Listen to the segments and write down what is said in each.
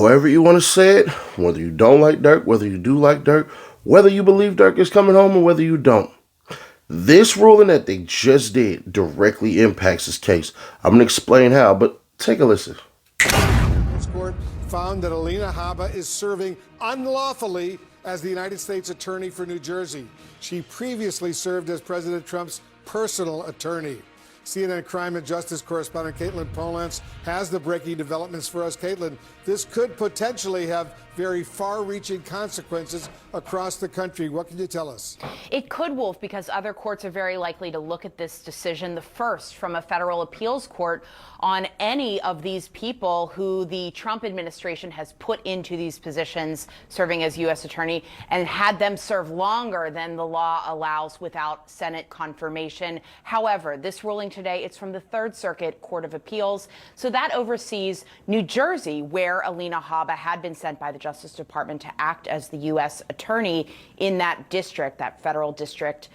however you want to say it, whether you don't like Durk, whether you do like Durk, whether you believe Durk is coming home or whether you don't. This ruling that they just did directly impacts this case. I'm going to explain how, but take a listen. This court found that Alina Habba is serving unlawfully as the United States Attorney for New Jersey. She previously served as President Trump's personal attorney. CNN crime and justice correspondent Caitlin Polance has the breaking developments for us. Caitlin, this could potentially have very far-reaching consequences across the country. What can you tell us? It could, Wolf, because other courts are very likely to look at this decision, the first from a federal appeals court, on any of these people who the Trump administration has put into these positions serving as U.S. attorney and had them serve longer than the law allows without Senate confirmation. However, this ruling today, it's from the Third Circuit Court of Appeals. So that oversees New Jersey, where Alina Habba had been sent by the Justice Department to act as the U.S. attorney in that district, that federal district,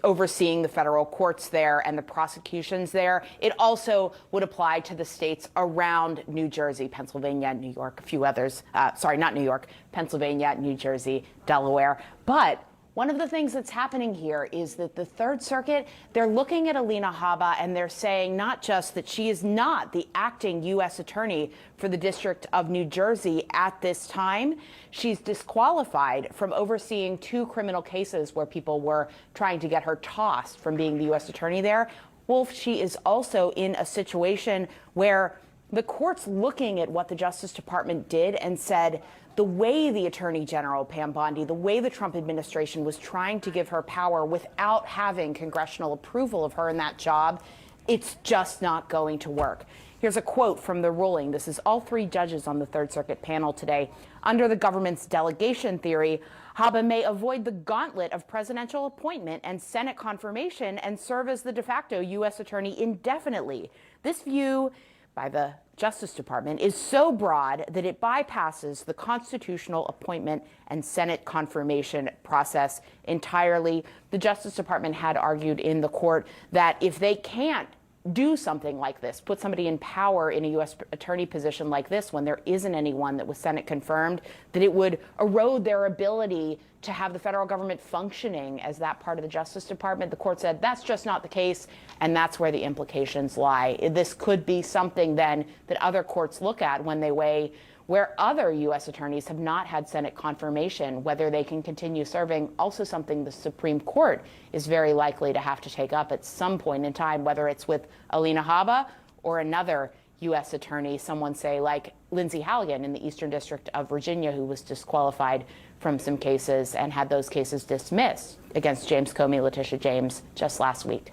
overseeing the federal courts there and the prosecutions there. It also would apply to the states around New Jersey, Pennsylvania, New York, a few others. Sorry, not New York, Pennsylvania, New Jersey, Delaware. But one of the things that's happening here is that the Third Circuit, they're looking at Alina Habba and they're saying not just that she is not the acting U.S. attorney for the District of New Jersey at this time, she's disqualified from overseeing 2 criminal cases where people were trying to get her tossed from being the U.S. attorney there. Wolf, she is also in a situation where the court's looking at what the Justice Department did and said, the way the Attorney General, Pam Bondi, the way the Trump administration was trying to give her power without having congressional approval of her in that job, it's just not going to work. Here's a quote from the ruling. This is all 3 judges on the Third Circuit panel today. Under the government's delegation theory, Habba may avoid the gauntlet of presidential appointment and Senate confirmation and serve as the de facto U.S. attorney indefinitely. This view by the Justice Department is so broad that it bypasses the constitutional appointment and Senate confirmation process entirely. The Justice Department had argued in the court that if they can't do something like this, put somebody in power in a U.S. attorney position like this when there isn't anyone that was Senate confirmed, that it would erode their ability to have the federal government functioning as that part of the Justice Department. The court said that's just not the case, and that's where the implications lie. This could be something then that other courts look at when they weigh where other U.S. attorneys have not had Senate confirmation, whether they can continue serving. Also something the Supreme Court is very likely to have to take up at some point in time, whether it's with Alina Habba or another U.S. attorney, someone say like Lindsey Halligan in the Eastern District of Virginia, who was disqualified from some cases and had those cases dismissed against James Comey, Letitia James, just last week.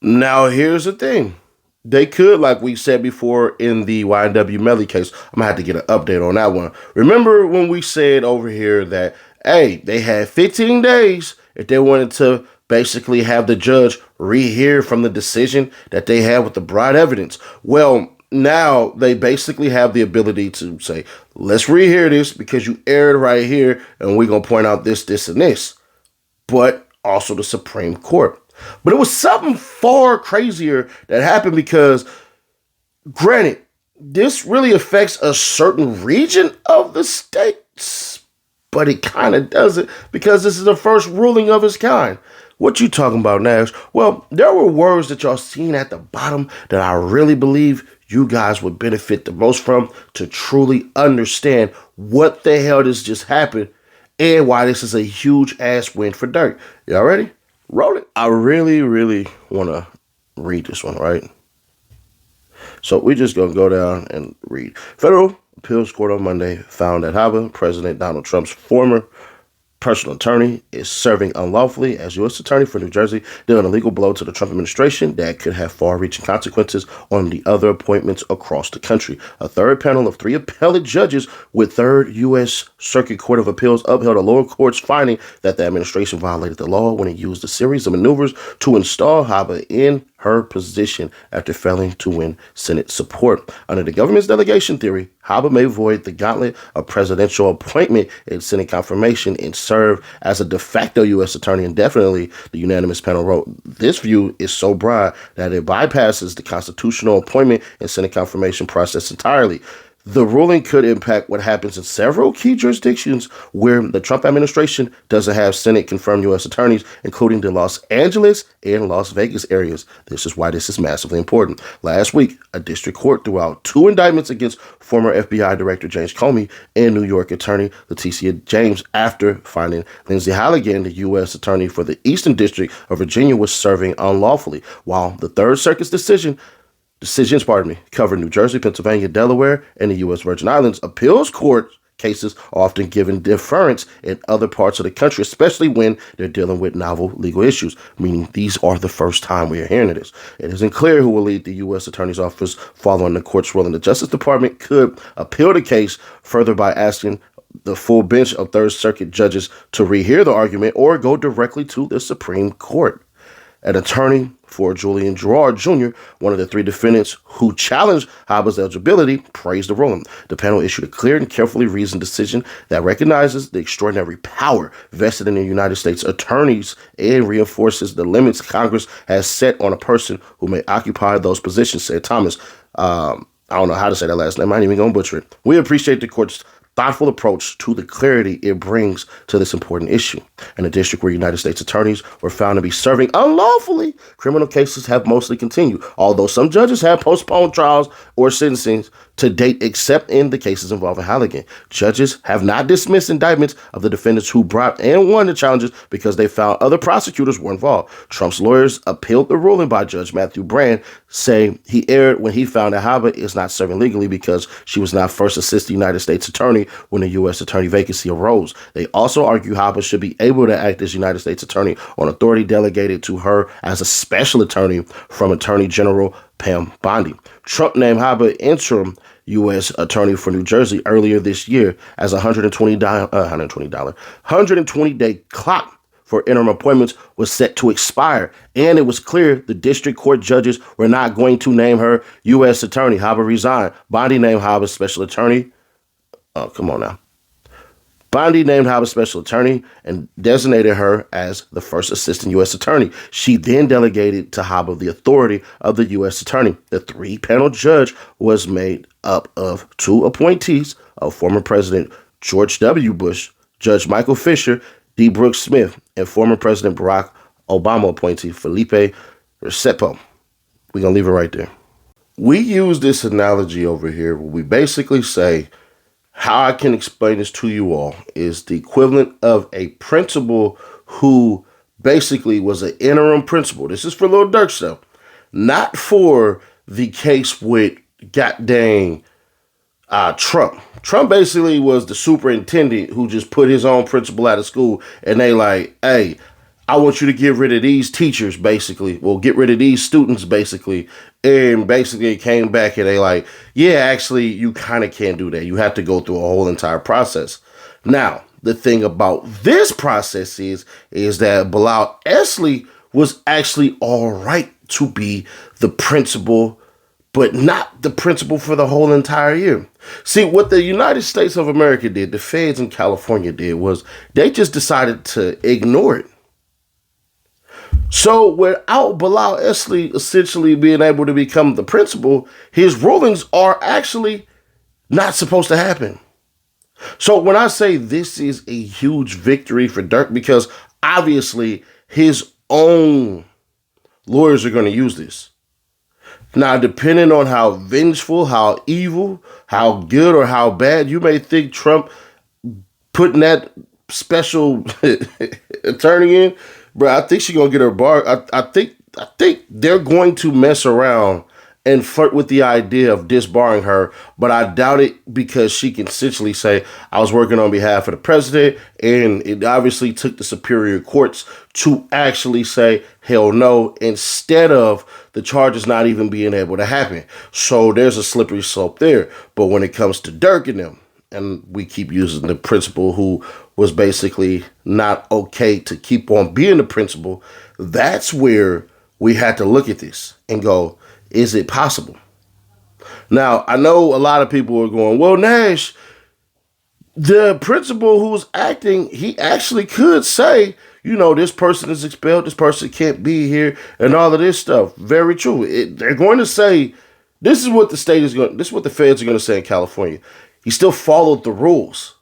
Now, here's the thing. They could, like we said before in the YNW Melly case, I'm going to have to get an update on that one. Remember when we said over here that, hey, they had 15 days if they wanted to basically have the judge rehear from the decision that they had with the broad evidence? Well, now they basically have the ability to say, let's rehear this because you erred right here and we're going to point out this, this, and this. But also the Supreme Court. But it was something far crazier that happened because, granted, this really affects a certain region of the states, but it kind of doesn't because this is the first ruling of its kind. What you talking about, Nash? Well, there were words that y'all seen at the bottom that I really believe you guys would benefit the most from to truly understand what the hell this just happened and why this is a huge ass win for Durk. Y'all ready? Roll it. I really, really want to read this one, right? So we're just going to go down and read. Federal Appeals Court on Monday found that Habba, President Donald Trump's former personal attorney, is serving unlawfully as U.S. Attorney for New Jersey, dealing a legal blow to the Trump administration that could have far-reaching consequences on the other appointments across the country. A third panel of 3 appellate judges with Third U.S. Circuit Court of Appeals upheld a lower court's finding that the administration violated the law when it used a series of maneuvers to install Habba in her position after failing to win Senate support. Under the government's delegation theory, Habba may void the gauntlet of presidential appointment and Senate confirmation and serve as a de facto U.S. attorney indefinitely, the unanimous panel wrote. This view is so broad that it bypasses the constitutional appointment and Senate confirmation process entirely. The ruling could impact what happens in several key jurisdictions where the Trump administration doesn't have Senate-confirmed U.S. attorneys, including the Los Angeles and Las Vegas areas. This is why this is massively important. Last week, a district court threw out 2 indictments against former FBI Director James Comey and New York Attorney Letitia James after finding Lindsey Halligan, the U.S. attorney for the Eastern District of Virginia, was serving unlawfully, while the Third Circuit's decisions, cover New Jersey, Pennsylvania, Delaware, and the U.S. Virgin Islands. Appeals court cases are often given deference in other parts of the country, especially when they're dealing with novel legal issues, meaning these are the first time we are hearing of this. It isn't clear who will lead the U.S. Attorney's Office following the court's ruling. The Justice Department could appeal the case further by asking the full bench of Third Circuit judges to rehear the argument or go directly to the Supreme Court. An attorney for Julian Gerard Jr., one of the 3 defendants who challenged Haba's eligibility, praised the ruling. The panel issued a clear and carefully reasoned decision that recognizes the extraordinary power vested in the United States attorneys and reinforces the limits Congress has set on a person who may occupy those positions, said Thomas. I don't know how to say that last name. I ain't even going to butcher it. We appreciate the court's thoughtful approach to the clarity it brings to this important issue. In a district where United States attorneys were found to be serving unlawfully, criminal cases have mostly continued, although some judges have postponed trials or sentencing to date, except in the cases involving Halligan. Judges have not dismissed indictments of the defendants who brought and won the challenges because they found other prosecutors were involved. Trump's lawyers appealed the ruling by Judge Matthew Brand, saying he erred when he found that Haba is not serving legally because she was not first assistant United States attorney when the U.S. attorney vacancy arose. They also argue Haba should be able to act as United States attorney on authority delegated to her as a special attorney from Attorney General Pam Bondi. Trump named Haba interim U.S. attorney for New Jersey earlier this year as a $120-day clock for interim appointments was set to expire, and it was clear the district court judges were not going to name her U.S. attorney. Haba resigned. Bondi named Haba special attorney. Oh, come on now. Bondi named Haba special attorney and designated her as the first assistant U.S. attorney. She then delegated to Haba the authority of the U.S. attorney. The 3-panel judge was made up of 2 appointees of former President George W. Bush, Judge Michael Fisher, D. Brooks Smith, and former President Barack Obama appointee Felipe Recepo. We're going to leave it right there. We use this analogy over here where we basically say, how I can explain this to you all is the equivalent of a principal who basically was an interim principal. This is for Lil Durk stuff, not for the case with goddamn Trump. Trump basically was the superintendent who just put his own principal out of school, and they like, hey, I want you to get rid of these teachers, basically. Well, get rid of these students, basically. And basically it came back and they like, yeah, actually, you kind of can't do that. You have to go through a whole entire process. Now, the thing about this process is that Bilal Esley was actually all right to be the principal, but not the principal for the whole entire year. See, what the United States of America did, the feds in California did, was they just decided to ignore it. So without Bilal Esley essentially being able to become the principal, his rulings are actually not supposed to happen. So when I say this is a huge victory for Durk, because obviously his own lawyers are going to use this. Now, depending on how vengeful, how evil, how good or how bad, you may think Trump putting that special attorney in, bro, I think she's gonna get her bar. I think they're going to mess around and flirt with the idea of disbarring her, but I doubt it, because she can essentially say, I was working on behalf of the president, and it obviously took the superior courts to actually say, hell no, instead of the charges not even being able to happen. So there's a slippery slope there. But when it comes to Durk and them, and we keep using the principal who was basically not okay to keep on being the principal, that's where we had to look at this and go, is it possible? Now, I know a lot of people are going, well, Nash, the principal who's acting, he actually could say, you know, this person is expelled, this person can't be here, and all of this stuff. Very true. They're going to say This is what the state is going. This is what the feds are going to say in California. He still followed the rules,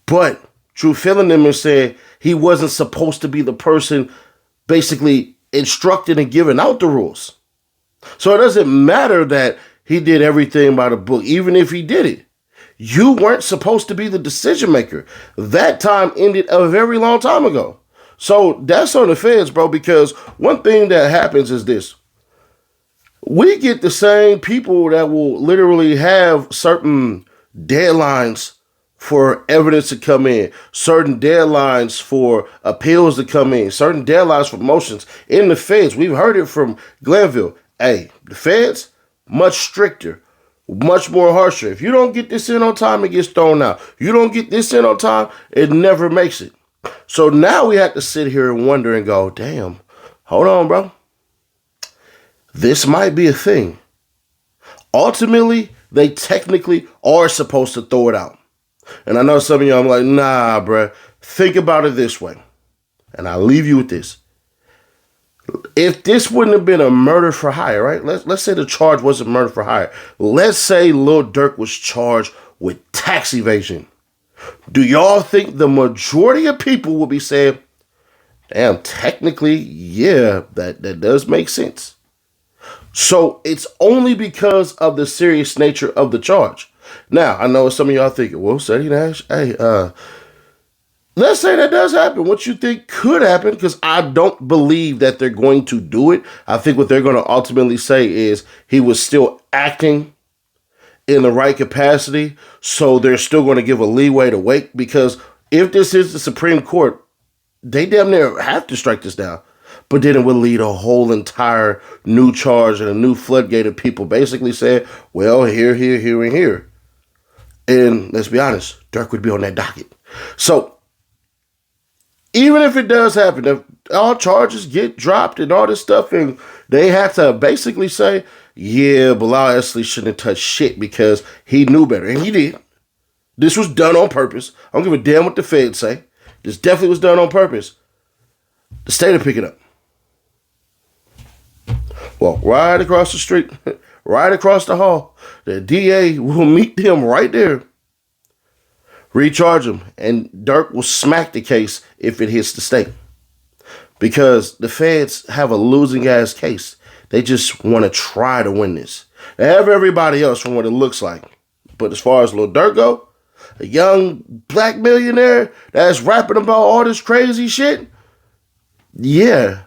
but Drew Fillingham said he wasn't supposed to be the person basically instructed and giving out the rules. So it doesn't matter that he did everything by the book, even if he did it. You weren't supposed to be the decision maker. That time ended a very long time ago. So that's on the feds, bro, because one thing that happens is this. We get the same people that will literally have certain deadlines for evidence to come in, certain deadlines for appeals to come in, certain deadlines for motions in the feds. We've heard it from Glenville. Hey, the feds, much stricter, much more harsher. If you don't get this in on time, it gets thrown out. You don't get this in on time, it never makes it. So now we have to sit here and wonder and go, damn, hold on, bro. This might be a thing. Ultimately, they technically are supposed to throw it out. And I know some of y'all are like, nah, bro. Think about it this way. And I'll leave you with this. If this wouldn't have been a murder for hire, right? Let's say the charge wasn't murder for hire. Let's say Lil Durk was charged with tax evasion. Do y'all think the majority of people will be saying, damn, technically, yeah, that does make sense? So it's only because of the serious nature of the charge. Now, I know some of y'all thinking, well, Ceddy Nash, hey, let's say that does happen. What you think could happen, because I don't believe that they're going to do it. I think what they're going to ultimately say is he was still acting in the right capacity, so they're still going to give a leeway to wait, because if this is the Supreme Court, they damn near have to strike this down. But then it would lead a whole entire new charge and a new floodgate of people basically saying, well, here, and here. And let's be honest, Durk would be on that docket. So even if it does happen, if all charges get dropped and all this stuff, and they have to basically say, yeah, Bilal Esley shouldn't have touched shit because he knew better. And he did. This was done on purpose. I don't give a damn what the feds say. This definitely was done on purpose. The state will pick it up. Well, right across the street, right across the hall, the DA will meet them right there, recharge them, and Durk will smack the case if it hits the state. Because the feds have a losing ass case. They just want to try to win this. They have everybody else from what it looks like. But as far as Lil Durk go, a young black millionaire that's rapping about all this crazy shit, yeah,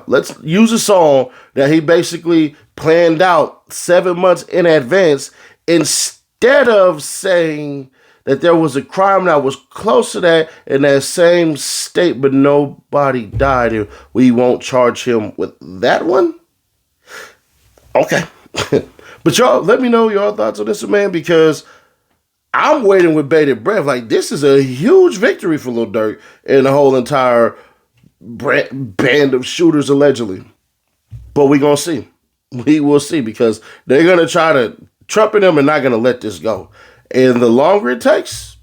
let's use a song that he basically planned out 7 months in advance, instead of saying that there was a crime that was close to that in that same state, but nobody died, and we won't charge him with that one. Okay. But y'all, let me know your thoughts on this, man, because I'm waiting with bated breath. Like, this is a huge victory for Lil Durk and the whole entire band of shooters, allegedly. But we're going to see. We will see, because they're going to try to trumpet them and not going to let this go. And the longer it takes,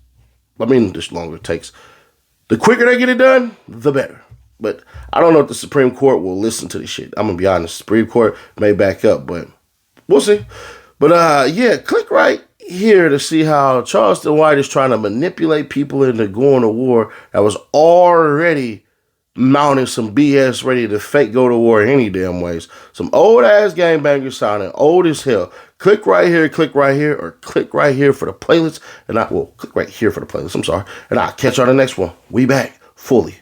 the quicker they get it done, the better. But I don't know if the Supreme Court will listen to this shit. I'm going to be honest. The Supreme Court may back up, but we'll see. But yeah, click right here to see how Charleston White is trying to manipulate people into going to war that was already mounting some BS ready to fake go to war any damn ways. Some old ass gangbangers sounding old as hell. Click right here, or click right here for the playlist. And click right here for the playlist. I'm sorry. And I'll catch you on the next one. We back fully.